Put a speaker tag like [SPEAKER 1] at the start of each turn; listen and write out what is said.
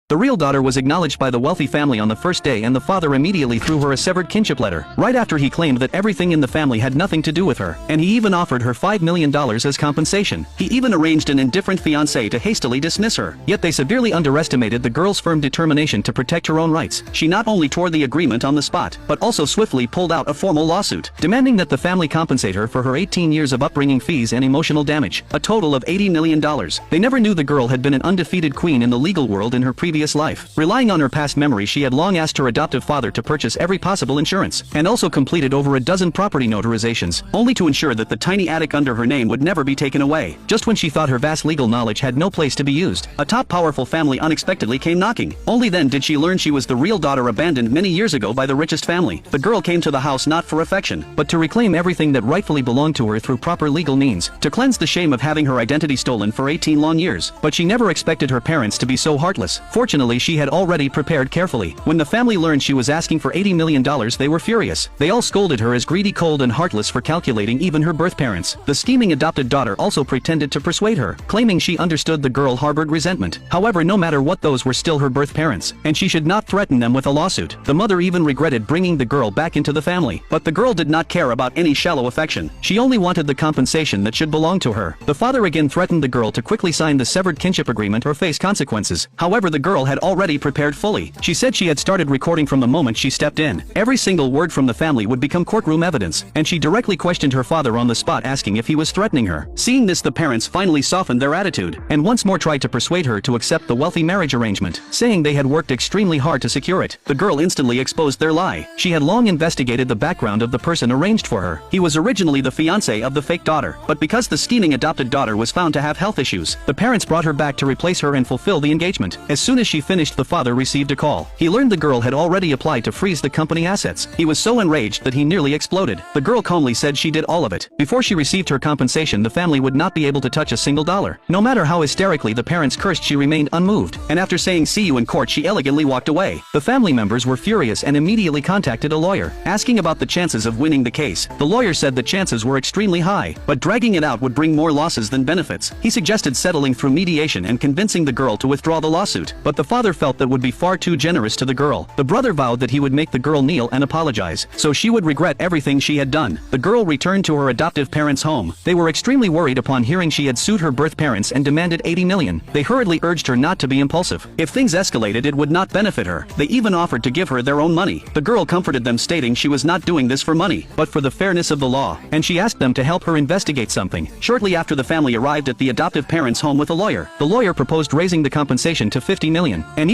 [SPEAKER 1] The real daughter was acknowledged by the wealthy family on the first day, and the father immediately threw her a severed kinship letter, right after he claimed that everything in the family had nothing to do with her, and he even offered her $5 million as compensation. He even arranged an indifferent fiancé to hastily dismiss her. Yet they severely underestimated the girl's firm determination to protect her own rights. She not only tore the agreement on the spot, but also swiftly pulled out a formal lawsuit, demanding that the family compensate her for her 18 years of upbringing, fees and emotional damage, a total of $80 million. They never knew the girl had been an undefeated queen in the legal world in her previous life. Relying on her past memory, she had long asked her adoptive father to purchase every possible insurance, and also completed over a dozen property notarizations, only to ensure that the tiny attic under her name would never be taken away. Just when she thought her vast legal knowledge had no place to be used, a top powerful family unexpectedly came knocking. Only then did she learn she was the real daughter abandoned many years ago by the richest family. The girl came to the house not for affection, but to reclaim everything that rightfully belonged to her through proper legal means, to cleanse the shame of having her identity stolen for 18 long years. But she never expected her parents to be so heartless. Fortunately, she had already prepared carefully. When the family learned she was asking for $80 million, they were furious. They all scolded her as greedy, cold and heartless for calculating even her birth parents. The scheming adopted daughter also pretended to persuade her, claiming she understood the girl harbored resentment. However, no matter what, those were still her birth parents, and she should not threaten them with a lawsuit. The mother even regretted bringing the girl back into the family. But the girl did not care about any shallow affection. She only wanted the compensation that should belong to her. The father again threatened the girl to quickly sign the severed kinship agreement or face consequences. However, the girl had already prepared fully. She said she had started recording from the moment she stepped in. Every single word from the family would become courtroom evidence, and she directly questioned her father on the spot, asking if he was threatening her. Seeing this, the parents finally softened their attitude, and once more tried to persuade her to accept the wealthy marriage arrangement, saying they had worked extremely hard to secure it. The girl instantly exposed their lie. She had long investigated the background of the person arranged for her. He was originally the fiancé of the fake daughter, but because the scheming adopted daughter was found to have health issues, the parents brought her back to replace her and fulfill the engagement. As soon as she finished, the father received a call. He learned the girl had already applied to freeze the company assets. He was so enraged that he nearly exploded. The girl calmly said she did all of it. Before she received her compensation, the family would not be able to touch a single dollar. No matter how hysterically the parents cursed, she remained unmoved, and after saying "see you in court," she elegantly walked away. The family members were furious and immediately contacted a lawyer, asking about the chances of winning the case. The lawyer said the chances were extremely high, but dragging it out would bring more losses than benefits. He suggested settling through mediation and convincing the girl to withdraw the lawsuit, but the father felt that would be far too generous to the girl. The brother vowed that he would make the girl kneel and apologize, so she would regret everything she had done. The girl returned to her adoptive parents' home. They were extremely worried upon hearing she had sued her birth parents and demanded $80 million. They hurriedly urged her not to be impulsive. If things escalated, it would not benefit her. They even offered to give her their own money. The girl comforted them, stating she was not doing this for money, but for the fairness of the law, and she asked them to help her investigate something. Shortly after, the family arrived at the adoptive parents' home with a lawyer. The lawyer proposed raising the compensation to $50 million, and